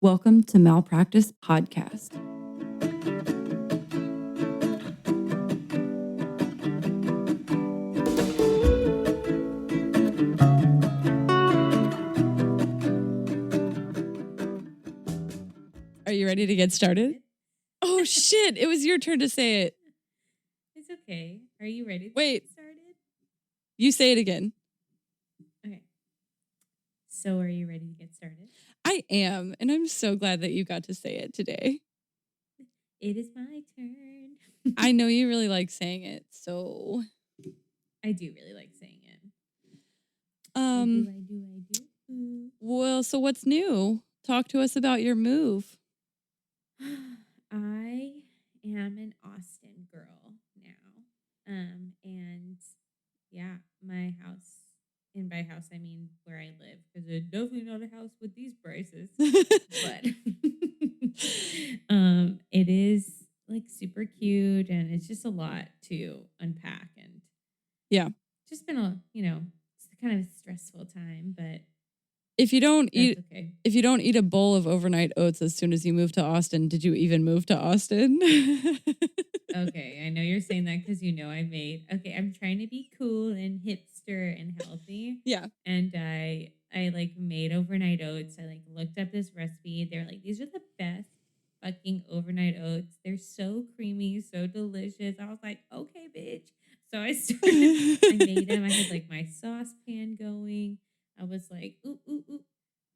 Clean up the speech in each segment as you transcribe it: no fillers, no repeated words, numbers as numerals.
Welcome to Malpractice Podcast. Are you ready to get started? Oh, shit. It was your turn to say it. It's okay. Are you ready to Wait. get started? You say it again. Okay. So are you ready to get started? I am, and I'm so glad that you got to say it today. It is my turn. I know you really like saying it, so... I do really like saying it. I do. Well, so what's new? Talk to us about your move. I am an Austin girl now. And yeah, my house, and by house I mean where I live, because it's definitely not a house with these prices. But it is like super cute, and it's just a lot to unpack, and Yeah. just been it's kind of a stressful time, but If you don't eat okay. If you don't eat a bowl of overnight oats as soon as you move to Austin, did you even move to Austin? Okay, I know you're saying that because I'm trying to be cool and hipster and healthy. Yeah. And I like made overnight oats. I like looked up this recipe. They're like, these are the best fucking overnight oats. They're so creamy, so delicious. I was like, okay, bitch. So I made them. I had like my saucepan going. I was like, ooh.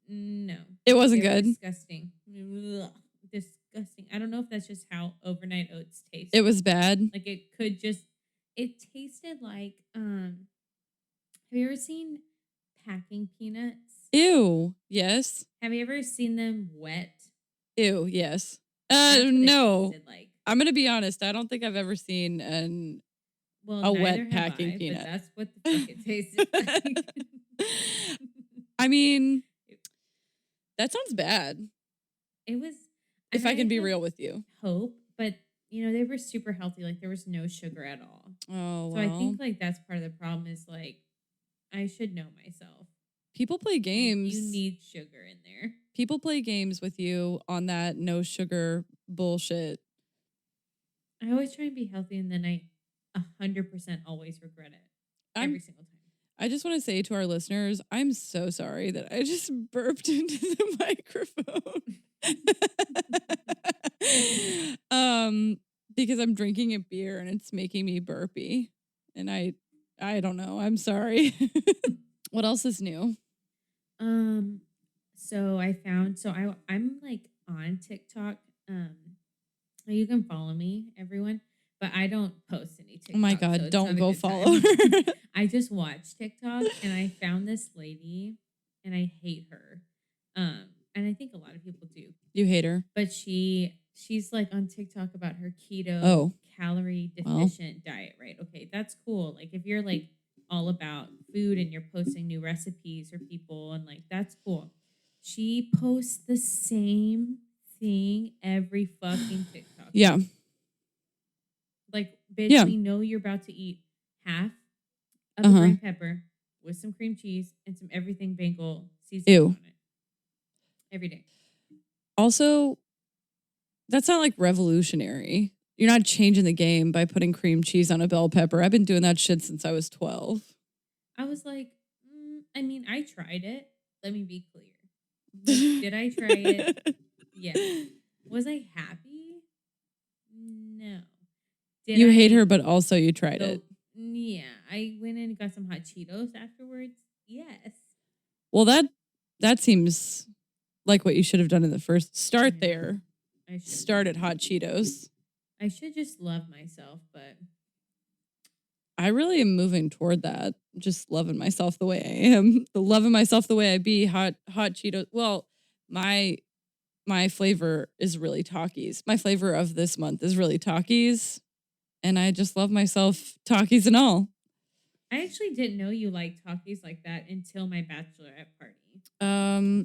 No. It wasn't They were good. disgusting. Ugh, disgusting. I don't know if that's just how overnight oats taste. It was bad. Like it tasted like have you ever seen packing peanuts? Ew. Yes. Have you ever seen them wet? Ew. Yes. That's what no. it tasted like. I'm gonna be honest. I don't think I've ever seen a wet packing peanut. But that's what the fuck it tasted like. I mean, that sounds bad. It was. If I can be real with you. Hope, but they were super healthy. Like there was no sugar at all. Oh, so I think like that's part of the problem is like I should know myself. People play games. Like, you need sugar in there. People play games with you on that no sugar bullshit. I always try and be healthy, and then I 100% always regret it every single time. I just want to say to our listeners, I'm so sorry that I just burped into the microphone. Because I'm drinking a beer and it's making me burpy. And I don't know. I'm sorry. What else is new? So I'm like on TikTok. You can follow me, everyone, but I don't post any TikTok. Oh my God, so don't go follow her. I just watch TikTok, and I found this lady, and I hate her. And I think a lot of people do. You hate her? But she's like on TikTok about her keto calorie deficient diet, right? Okay, that's cool. Like if you're like all about food and you're posting new recipes for people, and like that's cool. She posts the same thing every fucking TikTok. Yeah. Like, bitch, we know you're about to eat half of a green pepper with some cream cheese and some everything bagel seasoning on it every day. Also, that's not like revolutionary. You're not changing the game by putting cream cheese on a bell pepper. I've been doing that shit since I was 12. I was like, I mean, I tried it. Let me be clear. Did I try it? Yes. Was I happy? No. You hate her, but also you tried it. Yeah. I went in and got some hot Cheetos afterwards. Yes. Well, that seems like what you should have done in the first. Start there. Start at hot Cheetos. I should just love myself, but I really am moving toward that. Just loving myself the way I am. Loving myself the way I be. Hot Cheetos. Well, my flavor is really Takis. My flavor of this month is really Takis. And I just love myself, Takis and all. I actually didn't know you liked Takis like that until my bachelorette party.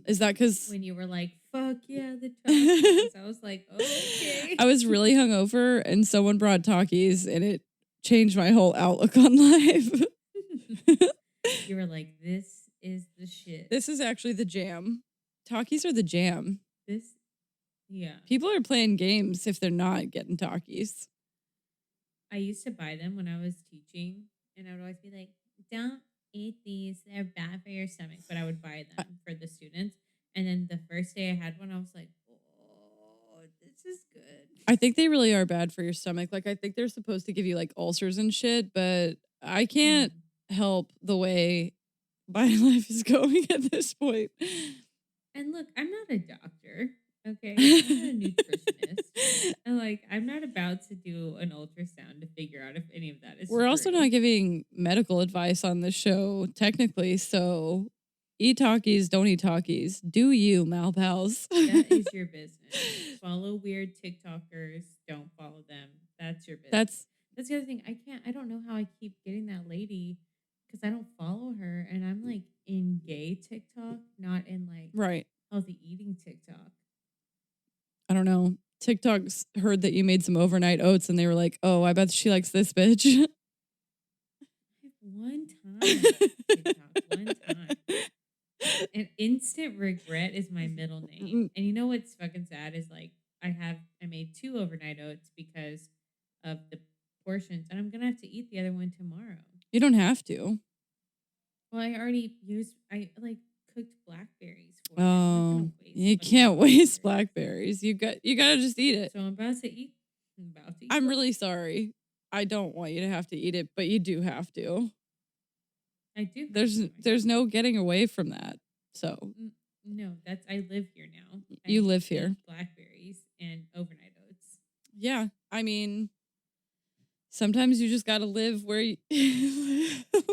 Is that because when you were like, fuck yeah, the Takis? I was like, okay. I was really hungover and someone brought Takis and it changed my whole outlook on life. You were like, this is the shit. This is actually the jam. Takis are the jam. This, yeah. People are playing games if they're not getting Takis. I used to buy them when I was teaching, and I would always be like, "Don't eat these; they're bad for your stomach." But I would buy them for the students. And then the first day I had one, I was like, "Oh, this is good." I think they really are bad for your stomach. Like, I think they're supposed to give you like ulcers and shit, but I can't help the way my life is going at this point. And look, I'm not a doctor, okay? I'm not a nutritionist. And like, I'm not about to do an ultrasound to figure out if any of that is We're also true. not giving medical advice on this show, technically. So eat Takis, don't eat Takis. Do you, Mal Pals? That is your business. Follow weird TikTokers. Don't follow them. That's your business. That's the other thing. I don't know how I keep getting that lady because I don't follow her. And I'm like in gay TikTok, not in like right. healthy eating TikTok. I don't know. TikTok's heard that you made some overnight oats and they were like, oh, I bet she likes this bitch. One time. TikTok, one time. And instant regret is my middle name. And you know what's fucking sad is like I made 2 overnight oats because of the portions, and I'm gonna have to eat the other one tomorrow. You don't have to. Well, I like cooked blackberries for it. Oh, you can't waste blackberries. You gotta just eat it. So I'm about to eat. I'm really sorry. I don't want you to have to eat it, but you do have to. I do. There's no getting away from that. So no, I live here now. You live here. Blackberries and overnight oats. Yeah, I mean, sometimes you just gotta live where you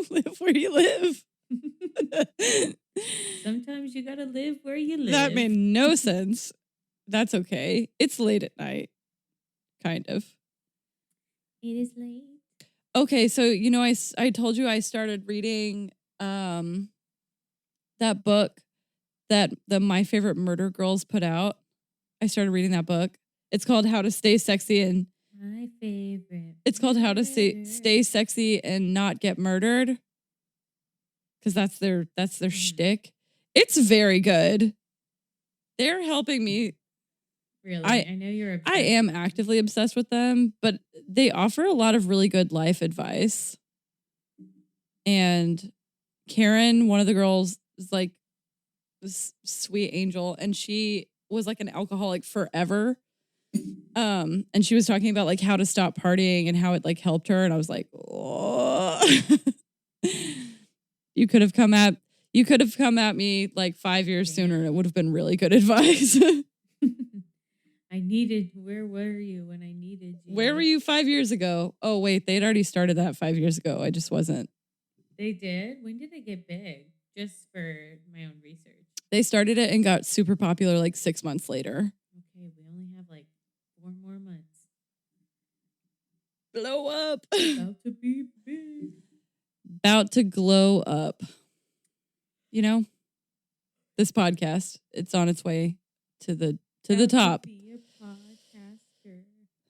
live where you live. Sometimes you gotta live where you live. That made no sense. That's okay. It's late at night, kind of. It is late. Okay, so you know, I told you I started reading that book that the My Favorite Murder Girls put out. I started reading that book. It's called How to Stay Sexy and My Favorite. It's called How to Stay Sexy and Not Get Murdered. Because that's their shtick. It's very good. They're helping me. Really? I know you're obsessed. I am actively obsessed with them, but they offer a lot of really good life advice. And Karen, one of the girls, is like this sweet angel, and she was like an alcoholic forever. And she was talking about like how to stop partying and how it like helped her, and I was like, oh. You could have come at me like 5 years sooner, and it would have been really good advice. Where were you when I needed you? Where were you 5 years ago? Oh, wait, they'd already started that 5 years ago. I just wasn't. They did? When did they get big? Just for my own research. They started it and got super popular like 6 months later. Okay, we only have like 4 more months. Blow up. About to be big. About to glow up. You know, this podcast, it's on its way to the top. To be a podcaster.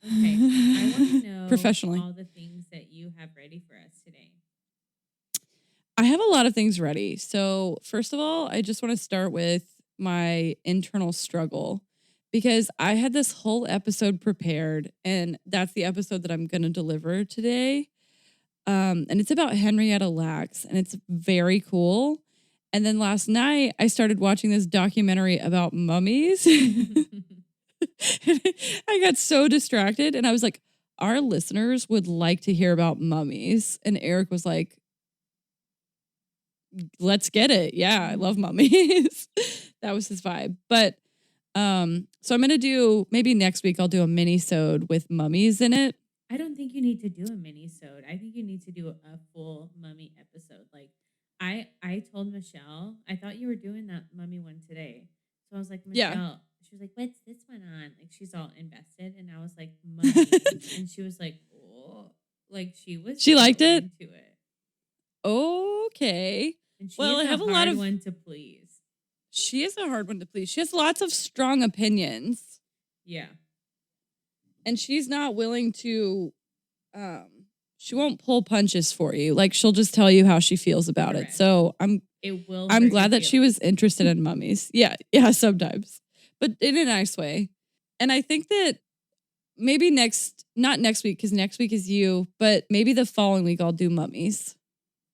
Okay, I want to know professionally all the things that you have ready for us today. I have a lot of things ready. So first of all, I just want to start with my internal struggle because I had this whole episode prepared, and that's the episode that I'm going to deliver today. And it's about Henrietta Lacks, and it's very cool. And then last night, I started watching this documentary about mummies. I got so distracted, and I was like, our listeners would like to hear about mummies. And Eric was like, let's get it. Yeah, I love mummies. That was his vibe. But so I'm going to do, maybe next week, I'll do a mini-sode with mummies in it. I don't think you need to do a mini-sode. I think you need to do a full mummy episode. Like, I told Michelle, I thought you were doing that mummy one today. So I was like, Michelle, yeah. She was like, what's this one on? Like, she's all invested. And I was like, mummy. And she was like, oh. Like, she liked it? Into it. Okay. And she well, is I have a a lot hard of one to please. She is a hard one to please. She has lots of strong opinions. Yeah. And she's not willing to, she won't pull punches for you. Like, she'll just tell you how she feels about it. So I'm glad that she was interested in mummies. Yeah, sometimes. but in a nice way. And I think that maybe not next week, because next week is you, but maybe the following week I'll do mummies.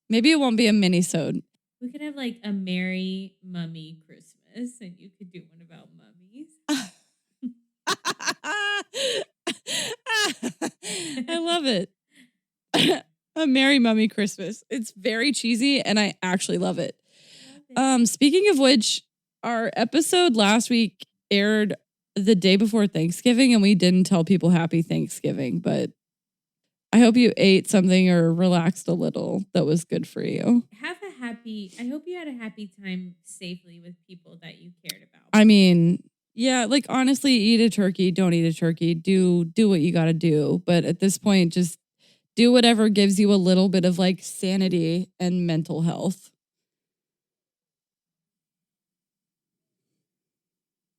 Maybe it won't be a mini-sode. We could have like a Merry Mummy Christmas and you could do one about mummies. I love it. A Merry Mummy Christmas. It's very cheesy and I actually love it. Speaking of which, our episode last week aired the day before Thanksgiving and we didn't tell people happy Thanksgiving, but I hope you ate something or relaxed a little that was good for you. I hope you had a happy time safely with people that you cared about. I mean, yeah, like honestly, eat a turkey, don't eat a turkey. Do what you got to do. But at this point, just do whatever gives you a little bit of like sanity and mental health.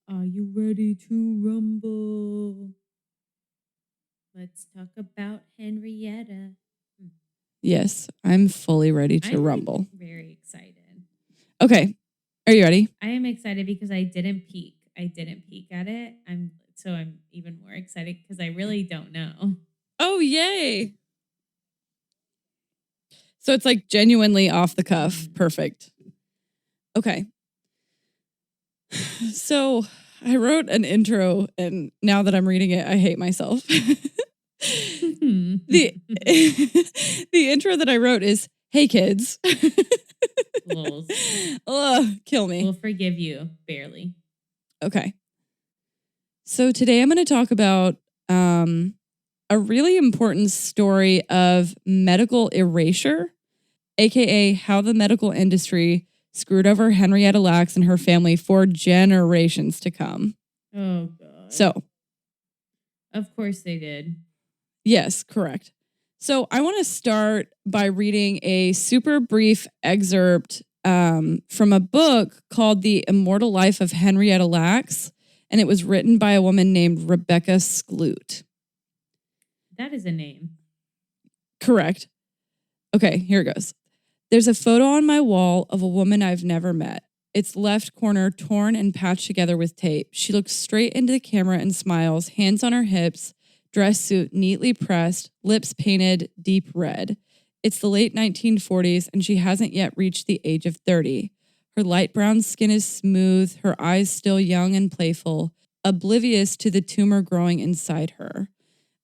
Are you ready to rumble? Let's talk about Henrietta. Yes, I'm fully ready to I'm rumble. Like, very excited. Okay. Are you ready? I am excited because I didn't peek. At it. I'm even more excited because I really don't know. Oh, yay. So it's like genuinely off the cuff. Perfect. Okay. So I wrote an intro and now that I'm reading it, I hate myself. The intro that I wrote is, "Hey kids." Kill me. We'll forgive you, barely. Okay. So today I'm going to talk about a really important story of medical erasure, aka how the medical industry screwed over Henrietta Lacks and her family for generations to come. Oh, God. So. Of course they did. Yes, correct. So I want to start by reading a super brief excerpt from a book called The Immortal Life of Henrietta Lacks, and it was written by a woman named Rebecca Skloot. That is a name. Correct. Okay, here it goes. There's a photo on my wall of a woman I've never met. Its left corner torn and patched together with tape. She looks straight into the camera and smiles, hands on her hips, dress suit neatly pressed, lips painted deep red. It's the late 1940s and she hasn't yet reached the age of 30. Her light brown skin is smooth, her eyes still young and playful, oblivious to the tumor growing inside her.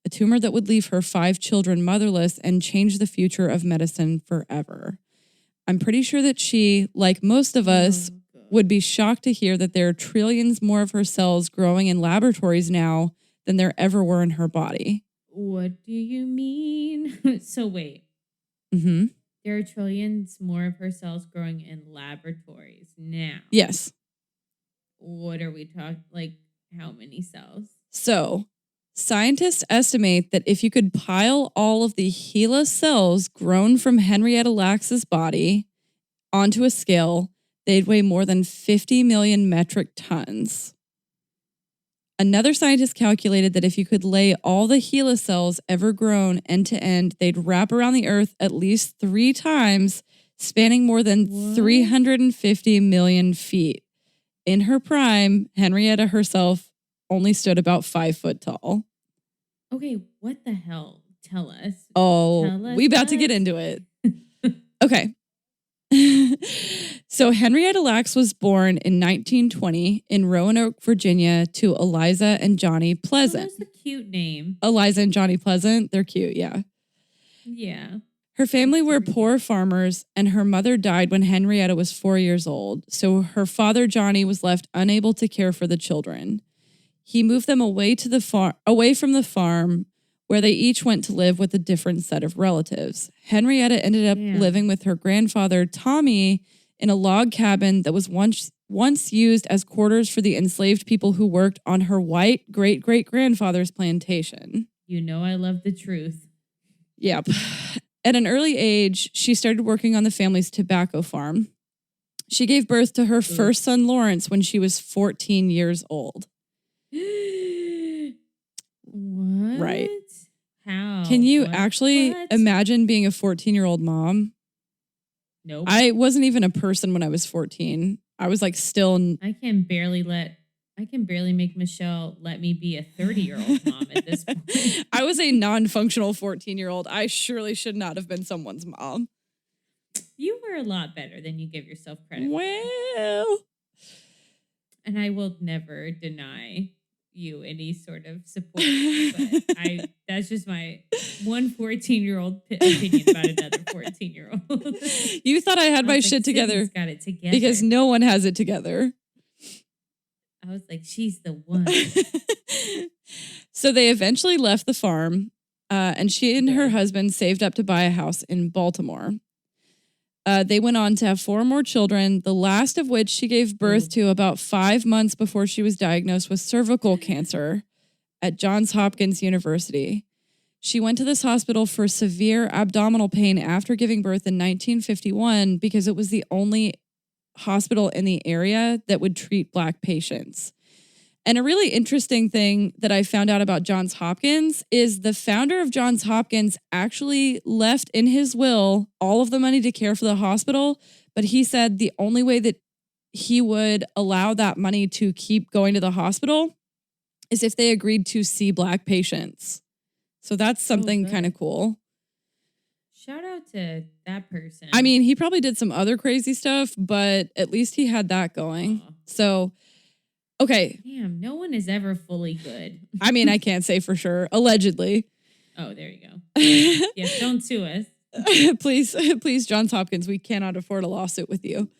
A tumor that would leave her 5 children motherless and change the future of medicine forever. I'm pretty sure that she, like most of us, would be shocked to hear that there are trillions more of her cells growing in laboratories now than there ever were in her body. What do you mean? So wait. Mm-hmm. There are trillions more of her cells growing in laboratories now. Yes. What are we talking? Like, how many cells? So, scientists estimate that if you could pile all of the HeLa cells grown from Henrietta Lacks' body onto a scale, they'd weigh more than 50 million metric tons. Another scientist calculated that if you could lay all the HeLa cells ever grown end to end, they'd wrap around the Earth at least 3 times, spanning more than 350 million feet. In her prime, Henrietta herself only stood about 5 foot tall. Okay, what the hell? Tell us. Oh, we about to get into it. Okay. So Henrietta Lacks was born in 1920 in Roanoke, Virginia, to Eliza and Johnny Pleasant. Oh, that's a cute name. Eliza and Johnny Pleasant, they're cute, yeah. Yeah. Her family were poor farmers, and her mother died when Henrietta was 4 years old, so her father, Johnny, was left unable to care for the children. He moved them away from the farm, where they each went to live with a different set of relatives. Henrietta ended up living with her grandfather, Tommy, in a log cabin that was once used as quarters for the enslaved people who worked on her white great-great-grandfather's plantation. You know I love the truth. Yep. At an early age, she started working on the family's tobacco farm. She gave birth to her first son, Lawrence, when she was 14 years old. What? Right. How? Can you actually imagine being a 14-year-old mom? Nope. I wasn't even a person when I was 14. I was like still... I can barely let I can barely make Michelle let me be a 30-year-old mom at this point. I was a non-functional 14-year-old. I surely should not have been someone's mom. You were a lot better than you give yourself credit for. Well, And I will never deny you any sort of support. But that's just my one 14-year-old opinion about another 14-year-old. you thought I had my was shit together Sydnee's got it together. because no one has it together. I was like, she's the one. So they eventually left the farm, and she and her husband saved up to buy a house in Baltimore. They went on to have 4 more children, the last of which she gave birth to about 5 months before she was diagnosed with cervical cancer at Johns Hopkins University. She went to this hospital for severe abdominal pain after giving birth in 1951 because it was the only hospital in the area that would treat Black patients. And a really interesting thing that I found out about Johns Hopkins is the founder of Johns Hopkins actually left in his will all of the money to care for the hospital, but he said the only way that he would allow that money to keep going to the hospital is if they agreed to see Black patients. So that's something kind of cool. Shout out to that person. I mean, he probably did some other crazy stuff, but at least he had that going. So, okay. Damn, no one is ever fully good. I mean, I can't say for sure. Allegedly. Oh, there you go. Yes, don't sue us. Please, Johns Hopkins, we cannot afford a lawsuit with you.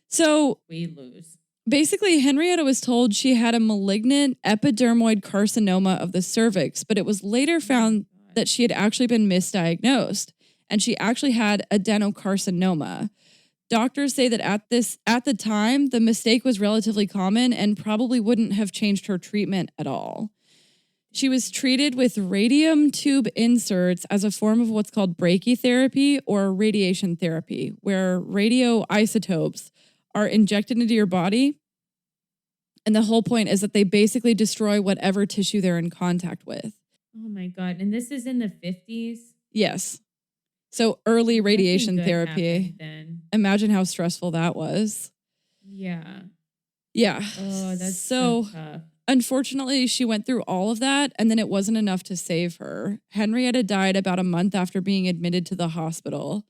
So we lose. Basically, Henrietta was told she had a malignant epidermoid carcinoma of the cervix, but it was later found that she had actually been misdiagnosed, and she actually had adenocarcinoma. Doctors say that at the time, the mistake was relatively common and probably wouldn't have changed her treatment at all. She was treated with radium tube inserts as a form of what's called brachytherapy or radiation therapy, where radioisotopes are injected into your body. And the whole point is that they basically destroy whatever tissue they're in contact with. Oh my God. And this is in the 50s? Yes. So early radiation therapy. Then. Imagine how stressful that was. Yeah. Yeah. Oh, that's so tough. Unfortunately, she went through all of that, and then it wasn't enough to save her. Henrietta died about a month after being admitted to the hospital.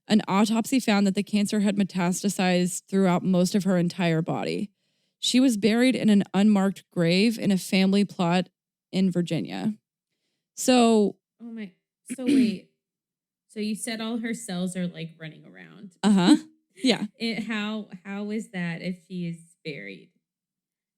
An autopsy found that the cancer had metastasized throughout most of her entire body. She was buried in an unmarked grave in a family plot in Virginia. So... Oh my... So wait... So you said all her cells are like running around. Yeah. How is that if she is buried?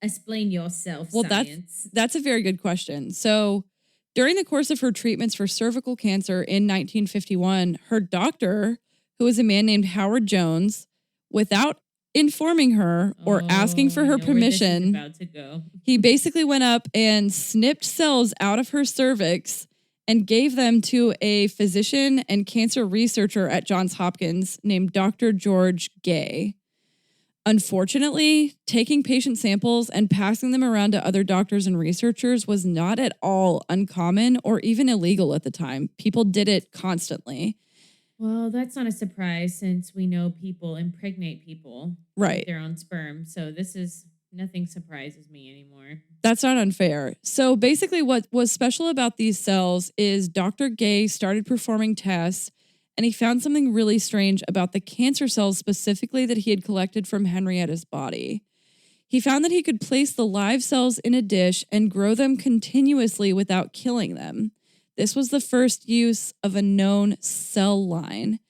Explain yourself, well, science. That's a very good question. So during the course of her treatments for cervical cancer in 1951, her doctor, who was a man named Howard Jones, without informing her or asking for her permission, where this is about to go. He basically went up and snipped cells out of her cervix and gave them to a physician and cancer researcher at Johns Hopkins named Dr. George Gay. Unfortunately, taking patient samples and passing them around to other doctors and researchers was not at all uncommon or even illegal at the time. People did it constantly. Well, that's not a surprise since we know people impregnate people with their own sperm. So nothing surprises me anymore. That's not unfair. So basically what was special about these cells is Dr. Gay started performing tests, and he found something really strange about the cancer cells specifically that he had collected from Henrietta's body. He found that he could place the live cells in a dish and grow them continuously without killing them. This was the first use of a known cell line.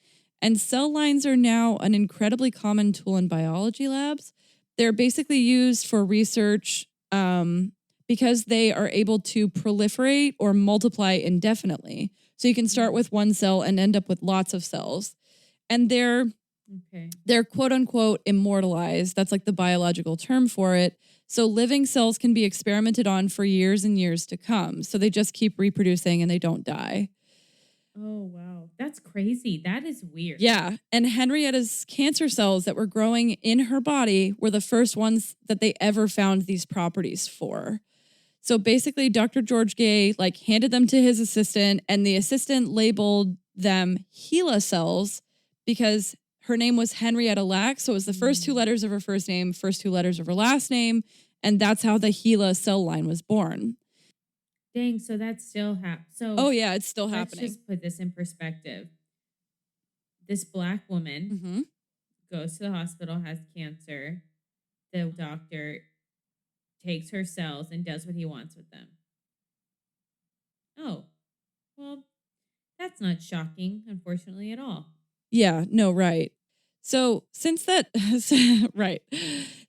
And cell lines are now an incredibly common tool in biology labs. They're basically used for research because they are able to proliferate or multiply indefinitely. So you can start with one cell and end up with lots of cells. And they're quote unquote immortalized. That's like the biological term for it. So living cells can be experimented on for years and years to come. So they just keep reproducing and they don't die. Oh, wow. That's crazy. That is weird. Yeah. And Henrietta's cancer cells that were growing in her body were the first ones that they ever found these properties for. So basically, Dr. George Gay handed them to his assistant, and the assistant labeled them HeLa cells because her name was Henrietta Lacks. So it was the first 2 letters of her first name, first 2 letters of her last name, And that's how the Gila cell line was born. Dang, so that's still so Oh, yeah, it's still let's happening. just put this in perspective. This Black woman Mm-hmm. goes to the hospital, has cancer. The doctor takes her cells and does what he wants with them. Oh, well, that's not shocking, unfortunately, at all. Yeah, no, right. So since that, right.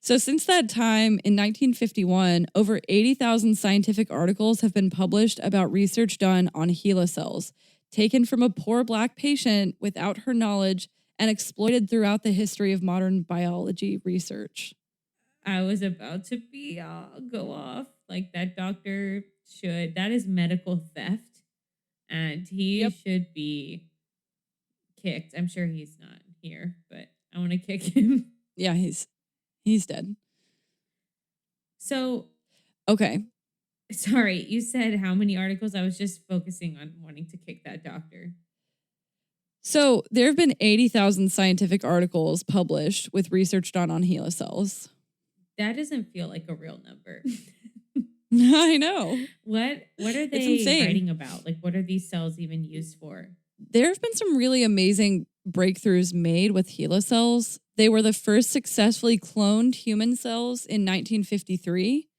So since that time in 1951, over 80,000 scientific articles have been published about research done on HeLa cells, taken from a poor Black patient without her knowledge and exploited throughout the history of modern biology research. I was about to go off. Like that doctor that is medical theft and he Yep. should be kicked. I'm sure he's not here, but I want to kick him. Yeah, he's dead. So, Okay. sorry, you said how many articles? I was just focusing on wanting to kick that doctor. So there have been 80,000 scientific articles published with research done on HeLa cells. That doesn't feel like a real number. I know. What are they insane. writing about? Like, what are these cells even used for? There have been some really amazing breakthroughs made with HeLa cells. They were the first successfully cloned human cells in 1953.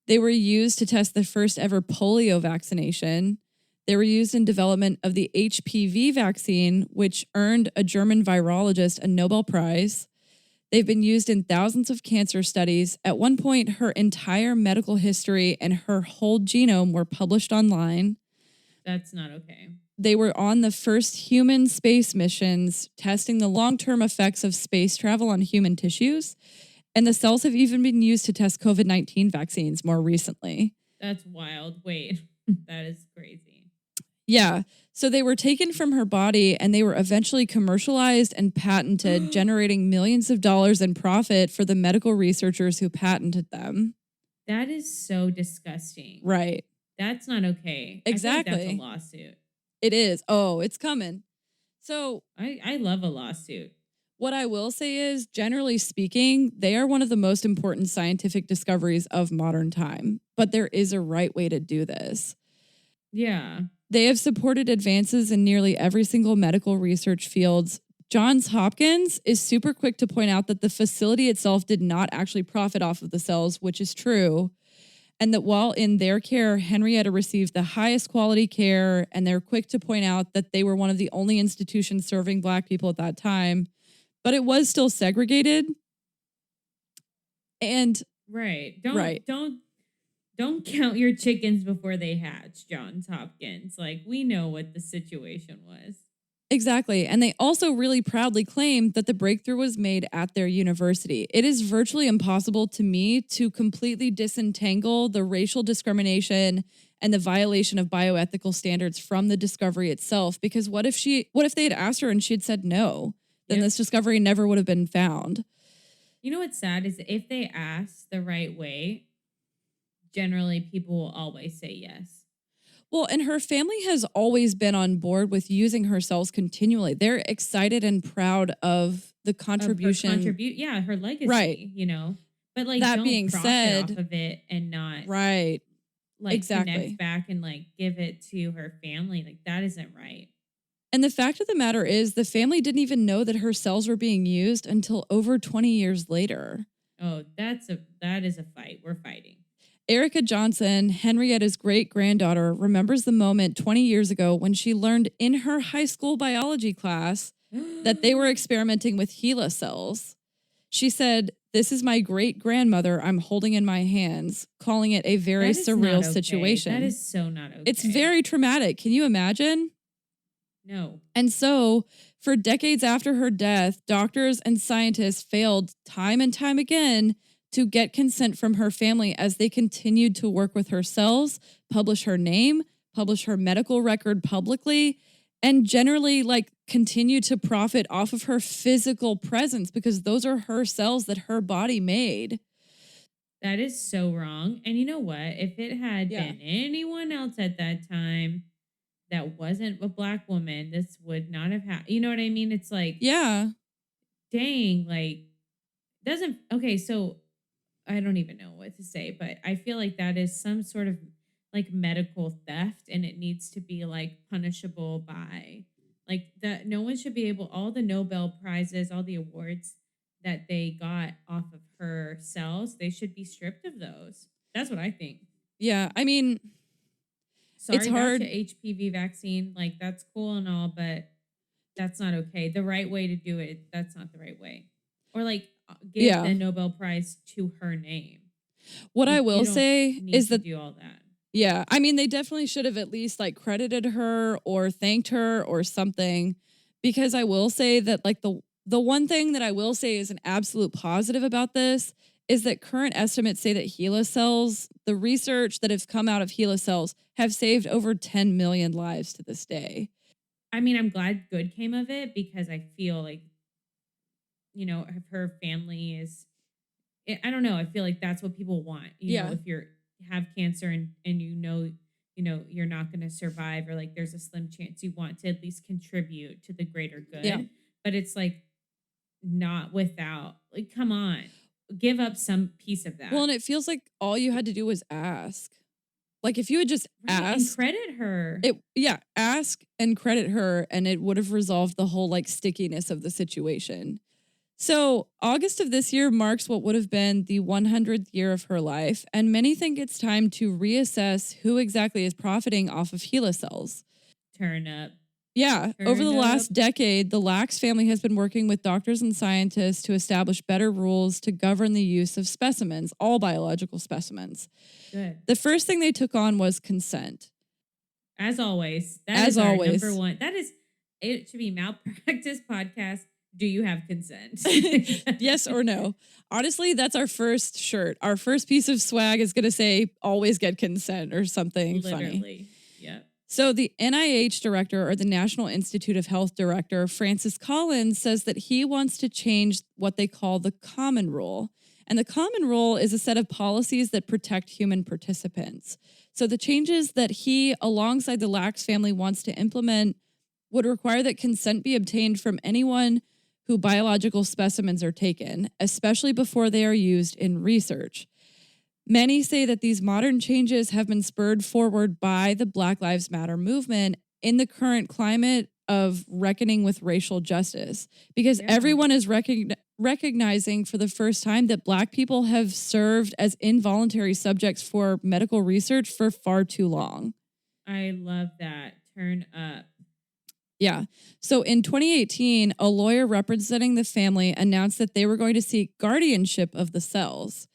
They were used to test the first ever polio vaccination. They were used in development of the HPV vaccine, which earned a German virologist a Nobel Prize. They've been used in thousands of cancer studies. At one point, her entire medical history and her whole genome were published online. That's not okay. They were on the first human space missions, testing the long-term effects of space travel on human tissues. And the cells have even been used to test COVID-19 vaccines more recently. That's wild. Wait, that is crazy. Yeah. So they were taken from her body and they were eventually commercialized and patented, generating millions of dollars in profit for the medical researchers who patented them. That is so disgusting. Right. That's not okay. Exactly. I feel like that's a lawsuit. It is. Oh, it's coming. So I love a lawsuit. What I will say is, generally speaking, they are one of the most important scientific discoveries of modern time. But there is a right way to do this. Yeah. They have supported advances in nearly every single medical research field. Johns Hopkins is super quick to point out that the facility itself did not actually profit off of the cells, which is true. And that while in their care, Henrietta received the highest quality care, and they're quick to point out that they were one of the only institutions serving Black people at that time. But it was still segregated. And right. Don't count your chickens before they hatch, Johns Hopkins. Like, we know what the situation was. Exactly. And they also really proudly claim that the breakthrough was made at their university. It is virtually impossible to me to completely disentangle the racial discrimination and the violation of bioethical standards from the discovery itself. Because what if they had asked her and she had said no? Then this discovery never would have been found. You know what's sad is if they ask the right way, generally people will always say yes. Well, and her family has always been on board with using her cells continually. They're excited and proud of the contribution. Her legacy, right? You know, but like that don't being profit said, off of it and not right, like exactly. connect back and like give it to her family. Like that isn't right. And the fact of the matter is, the family didn't even know that her cells were being used until over 20 years later. Oh, that is a fight. We're fighting. Erica Johnson, Henrietta's great-granddaughter, remembers the moment 20 years ago when she learned in her high school biology class that they were experimenting with HeLa cells. She said, "This is my great-grandmother I'm holding in my hands," calling it a very surreal situation. That is so not okay. It's very traumatic. Can you imagine? No. And so, for decades after her death, doctors and scientists failed time and time again to get consent from her family as they continued to work with her cells, publish her name, publish her medical record publicly, and generally continue to profit off of her physical presence because those are her cells that her body made. That is so wrong. And you know what? If it had been anyone else at that time that wasn't a Black woman, this would not have happened. You know what I mean? It's like, yeah, dang, like, doesn't, okay, so I don't even know what to say, but I feel like that is some sort of like medical theft, and it needs to be like punishable by like that. No one should be able, all the Nobel Prizes, all the awards that they got off of her cells, they should be stripped of those. That's what I think. Yeah, I mean, Sorry about hard. your HPV vaccine. Like, that's cool and all, but that's not okay. The right way to do it, that's not the right way. Or like give Yeah. the Nobel Prize to her name. What I You will don't say need is to that, do all that. yeah, I mean, they definitely should have at least like credited her or thanked her or something, because I will say that like the one thing that I will say is an absolute positive about this is that current estimates say that HeLa cells, the research that has come out of HeLa cells, have saved over 10 million lives to this day. I mean, I'm glad good came of it, because I feel like, you know, if her family is, I don't know, I feel like that's what people want. You know, Yeah. if you're have cancer and you know, you're not going to survive, or like there's a slim chance, you want to at least contribute to the greater good. Yeah. But it's like not without, like, come on, give up some piece of that. Well, and it feels like all you had to do was ask. Like if you had just Right, and asked, credit her. ask and credit her, and it would have resolved the whole like stickiness of the situation. So August of this year marks what would have been the 100th year of her life, and many think it's time to reassess who exactly is profiting off of HeLa cells. Turn up. Yeah, over the Turn last up. decade, the Lacks family has been working with doctors and scientists to establish better rules to govern the use of specimens, all biological specimens. Good. The first thing they took on was consent. As always, that As is our always. number one. That is, it should be Malpractice podcast. Do you have consent? Yes or no? Honestly, that's our first shirt. Our first piece of swag is going to say always get consent or something funny. Literally. Yeah. So the NIH director, or the National Institute of Health director, Francis Collins, says that he wants to change what they call the common rule. And the common rule is a set of policies that protect human participants. So the changes that he, alongside the Lacks family, wants to implement would require that consent be obtained from anyone who biological specimens are taken, especially before they are used in research. Many say that these modern changes have been spurred forward by the Black Lives Matter movement in the current climate of reckoning with racial justice, because everyone is recognizing for the first time that Black people have served as involuntary subjects for medical research for far too long. I love that. Turn up. Yeah. So in 2018, a lawyer representing the family announced that they were going to seek guardianship of the cells.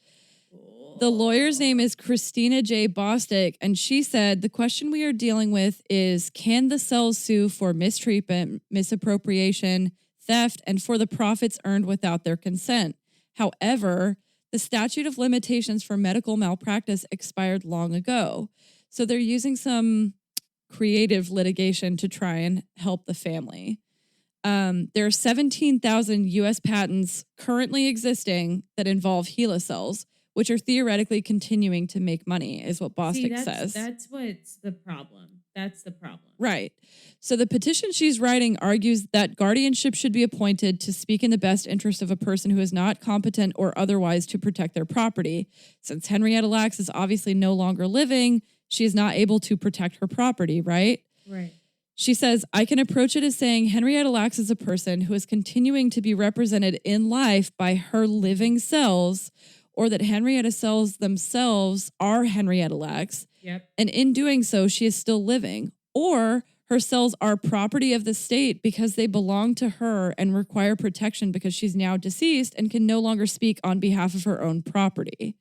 The lawyer's name is Christina J. Bostic, and she said, the question we are dealing with is, can the cells sue for mistreatment, misappropriation, theft, and for the profits earned without their consent? However, the statute of limitations for medical malpractice expired long ago. So they're using some creative litigation to try and help the family. There are 17,000 U.S. patents currently existing that involve HeLa cells, which are theoretically continuing to make money, is what Bostic says. That's what's the problem. That's the problem. Right. So the petition she's writing argues that guardianship should be appointed to speak in the best interest of a person who is not competent or otherwise to protect their property. Since Henrietta Lacks is obviously no longer living, she is not able to protect her property, right? Right. She says, I can approach it as saying Henrietta Lacks is a person who is continuing to be represented in life by her living cells, or that Henrietta cells themselves are Henrietta Lacks. Yep. And in doing so, she is still living. Or her cells are property of the state because they belong to her and require protection because she's now deceased and can no longer speak on behalf of her own property.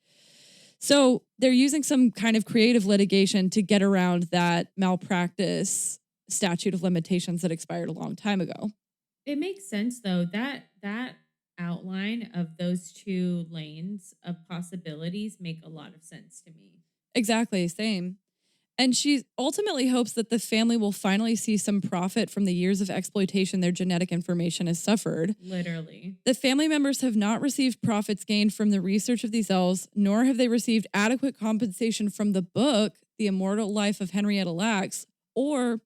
So they're using some kind of creative litigation to get around that malpractice statute of limitations that expired a long time ago. It makes sense, though. That outline of those two lanes of possibilities make a lot of sense to me. Exactly, same. And she ultimately hopes that the family will finally see some profit from the years of exploitation their genetic information has suffered. Literally. The family members have not received profits gained from the research of these cells, nor have they received adequate compensation from the book, The Immortal Life of Henrietta Lacks, or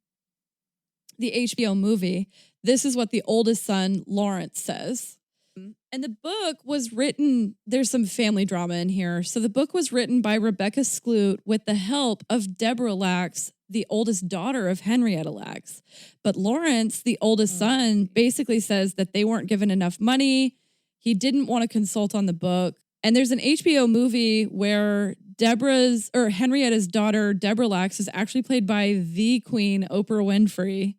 the HBO movie. This is what the oldest son, Lawrence, says. And the book was written, there's some family drama in here. So the book was written by Rebecca Skloot with the help of Deborah Lacks, the oldest daughter of Henrietta Lacks. But Lawrence, the oldest son, basically says that they weren't given enough money. He didn't want to consult on the book. And there's an HBO movie where Henrietta's daughter, Deborah Lacks, is actually played by the Queen, Oprah Winfrey.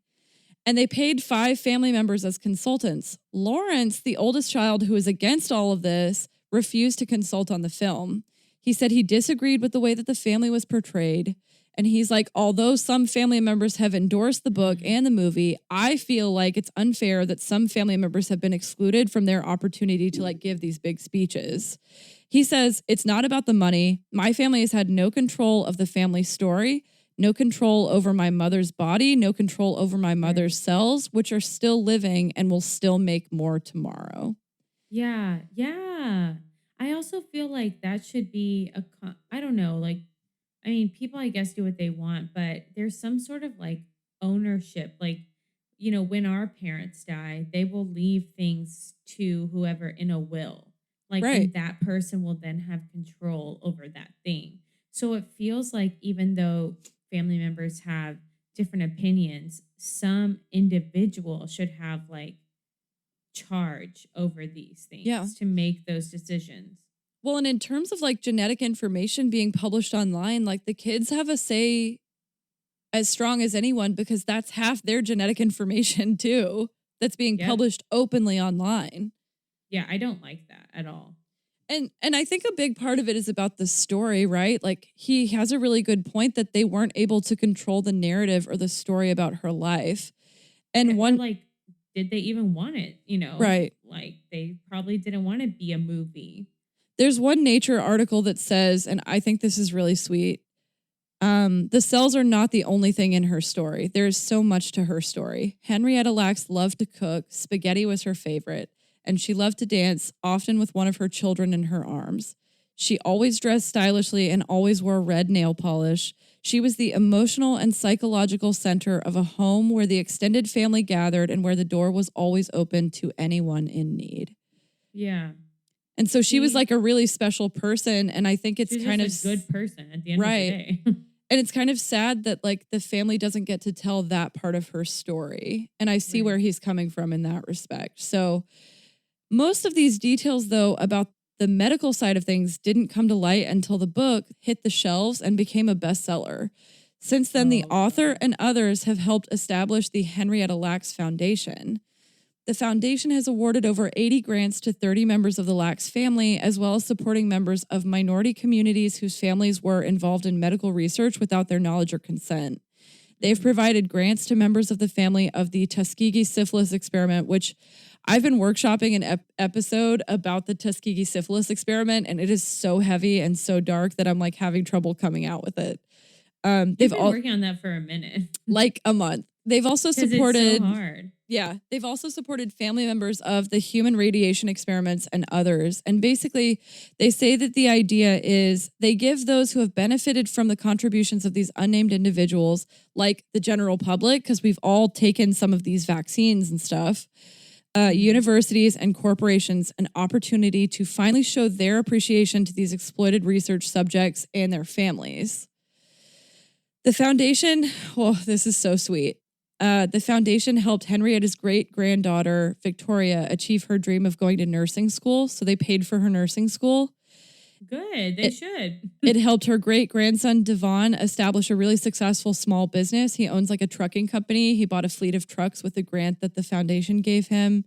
And they paid 5 family members as consultants. Lawrence, the oldest child who is against all of this, refused to consult on the film. He said he disagreed with the way that the family was portrayed. And he's like, although some family members have endorsed the book and the movie, I feel like it's unfair that some family members have been excluded from their opportunity to like give these big speeches. He says, it's not about the money. My family has had no control of the family story. No control over my mother's body, no control over my mother's cells, which are still living and will still make more tomorrow. Yeah. I also feel like that should be I don't know, like, I mean, people, I guess, do what they want, but there's some sort of like ownership. Like, when our parents die, they will leave things to whoever in a will. Like, Right. and that person will then have control over that thing. So it feels like even though family members have different opinions, some individual should have like charge over these things to make those decisions. Well, and in terms of like genetic information being published online, like the kids have a say as strong as anyone because that's half their genetic information too that's being published openly online. Yeah, I don't like that at all. And I think a big part of it is about the story, right? Like he has a really good point that they weren't able to control the narrative or the story about her life. And did they even want it? Right. Like they probably didn't want to be a movie. There's one Nature article that says, and I think this is really sweet. The cells are not the only thing in her story. There's so much to her story. Henrietta Lacks loved to cook. Spaghetti was her favorite. And she loved to dance, often with one of her children in her arms. She always dressed stylishly and always wore red nail polish. She was the emotional and psychological center of a home where the extended family gathered and where the door was always open to anyone in need. Yeah. And so she was like a really special person. And I think it's kind of a good person at the end of the day. And it's kind of sad that like the family doesn't get to tell that part of her story. And I see where he's coming from in that respect. So most of these details, though, about the medical side of things didn't come to light until the book hit the shelves and became a bestseller. Since then, the author and others have helped establish the Henrietta Lacks Foundation. The foundation has awarded over 80 grants to 30 members of the Lacks family, as well as supporting members of minority communities whose families were involved in medical research without their knowledge or consent. They've provided grants to members of the family of the Tuskegee syphilis experiment, which I've been workshopping an episode about the Tuskegee syphilis experiment, and it is so heavy and so dark that I'm like having trouble coming out with it. They've been working on that for a minute. Like a month. They've also supported... It's so hard. Yeah. They've also supported family members of the human radiation experiments and others. And basically, they say that the idea is they give those who have benefited from the contributions of these unnamed individuals, like the general public, because we've all taken some of these vaccines and stuff, universities and corporations an opportunity to finally show their appreciation to these exploited research subjects and their families. The foundation, this is so sweet. The foundation helped Henrietta's great-granddaughter, Victoria, achieve her dream of going to nursing school. So they paid for her nursing school. Good. They should. It helped her great-grandson, Devon, establish a really successful small business. He owns like a trucking company. He bought a fleet of trucks with a grant that the foundation gave him.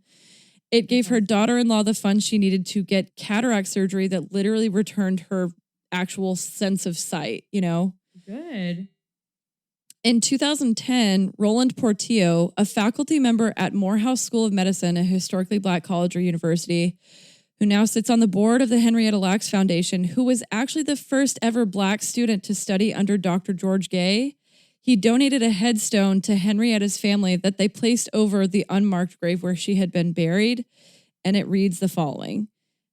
It gave her daughter-in-law the funds she needed to get cataract surgery that literally returned her actual sense of sight, Good. In 2010, Roland Portillo, a faculty member at Morehouse School of Medicine, a historically Black college or university, who now sits on the board of the Henrietta Lacks Foundation, who was actually the first ever Black student to study under Dr. George Gay, he donated a headstone to Henrietta's family that they placed over the unmarked grave where she had been buried, and it reads the following: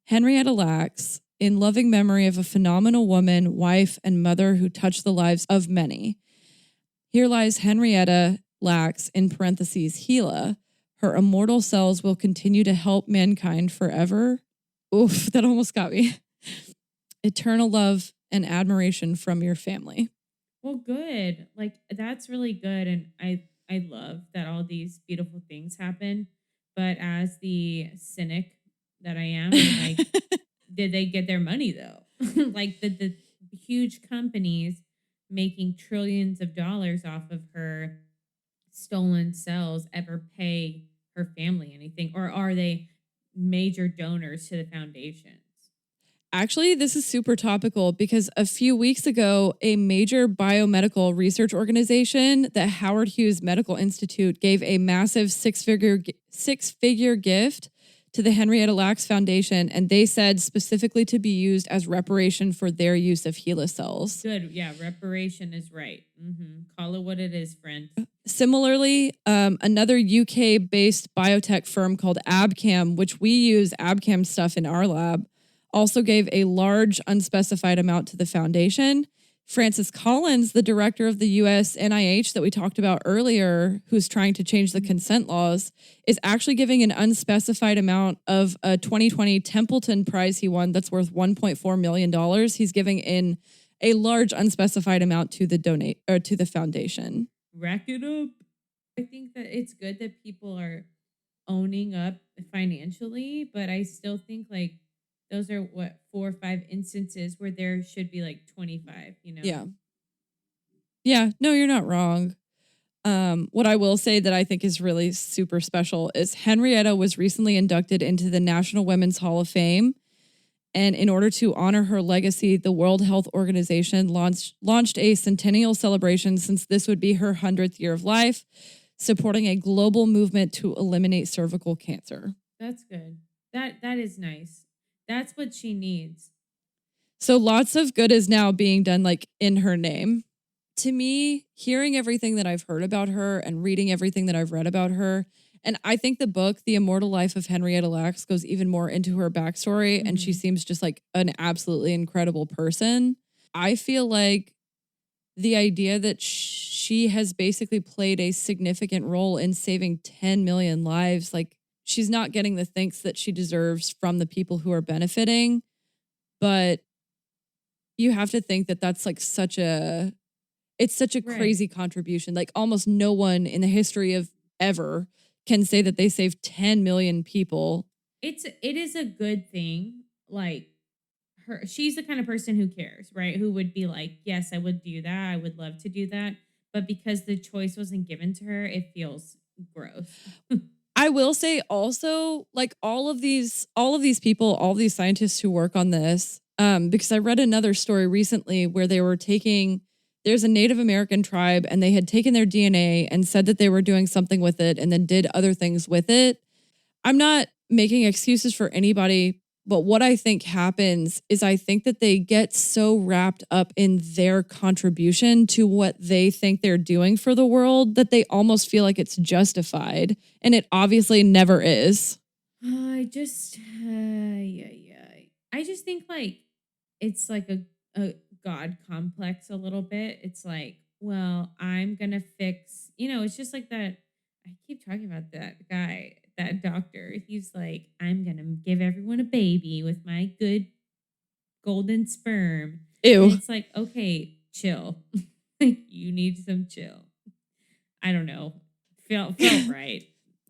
Henrietta Lacks, in loving memory of a phenomenal woman, wife, and mother who touched the lives of many. Here lies Henrietta Lacks, in parentheses, Gila. Her immortal cells will continue to help mankind forever. Oof, that almost got me. Eternal love and admiration from your family. Well, good. Like that's really good, and I love that all these beautiful things happen. But as the cynic that I am, I'm like, did they get their money though? Like the huge companies making trillions of dollars off of her stolen cells ever pay her family anything, or are they major donors to the foundations? Actually, this is super topical because a few weeks ago, a major biomedical research organization, the Howard Hughes Medical Institute, gave a massive six-figure gift to the Henrietta Lacks Foundation, and they said specifically to be used as reparation for their use of HeLa cells. Good. Yeah, reparation is right. Call it what it is, friend. Similarly, another UK-based biotech firm called Abcam, which we use Abcam stuff in our lab, also gave a large unspecified amount to the foundation. Francis Collins, the director of the US NIH that we talked about earlier, who's trying to change the consent laws, is actually giving an unspecified amount of a 2020 Templeton Prize he won that's worth $1.4 million. He's giving in a large unspecified amount to the foundation. Rack it up. I think that it's good that people are owning up financially, but I still think like those are what 4 or 5 instances where there should be like 25, you know? Yeah. Yeah, no, you're not wrong. What I will say that I think is really super special is Henrietta was recently inducted into the National Women's Hall of Fame. And in order to honor her legacy, the World Health Organization launched a centennial celebration since this would be her 100th year of life, supporting a global movement to eliminate cervical cancer. That's good. That is nice. That's what she needs. So lots of good is now being done like in her name. To me, hearing everything that I've heard about her and reading everything that I've read about her, and I think the book, The Immortal Life of Henrietta Lacks, goes even more into her backstory, and she seems just like an absolutely incredible person. I feel like the idea that she has basically played a significant role in saving 10 million lives, like she's not getting the thanks that she deserves from the people who are benefiting, but you have to think that that's like it's such a crazy contribution. Like almost no one in the history of ever can say that they saved 10 million people. It is a good thing. Like she's the kind of person who cares, right? Who would be like, yes, I would do that. I would love to do that. But because the choice wasn't given to her, it feels gross. I will say also, like all of these people, all of these scientists who work on this, because I read another story recently where they were there's a Native American tribe and they had taken their DNA and said that they were doing something with it and then did other things with it. I'm not making excuses for anybody, but what I think happens is I think that they get so wrapped up in their contribution to what they think they're doing for the world that they almost feel like it's justified. And it obviously never is. I just think like it's like a God complex a little bit. It's like, well, I'm gonna fix, it's just like that. I keep talking about that guy, that doctor. He's like, I'm gonna give everyone a baby with my good golden sperm. Ew. And it's like, okay, chill. You need some chill. I don't know. Felt right.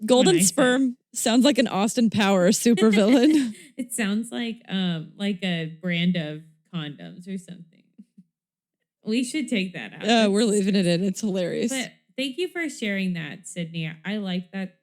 Golden sperm sounds like an Austin Powers supervillain. It sounds like a brand of condoms or something. We should take that out. Yeah, we're leaving it in. It's hilarious. But thank you for sharing that, Sydnee. I like that.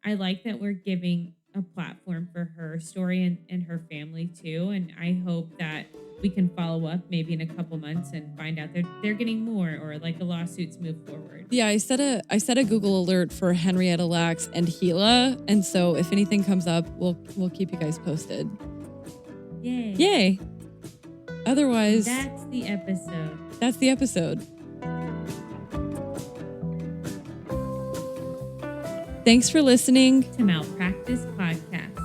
I like that we're giving a platform for her story and her family too. And I hope that we can follow up maybe in a couple months and find out they're getting more, or like the lawsuits move forward. Yeah, I set a Google alert for Henrietta Lacks and HeLa, and so if anything comes up, we'll keep you guys posted. Yay! Otherwise, that's the episode. That's the episode. Thanks for listening to Malpractice Podcast.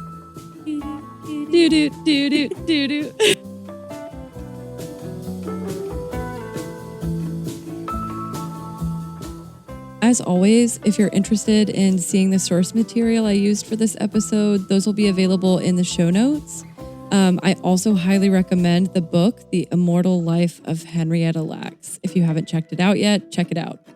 Do do do do do do. as always, if you're interested in seeing the source material I used for this episode, those will be available in the show notes. I also highly recommend the book, The Immortal Life of Henrietta Lacks. If you haven't checked it out yet, check it out.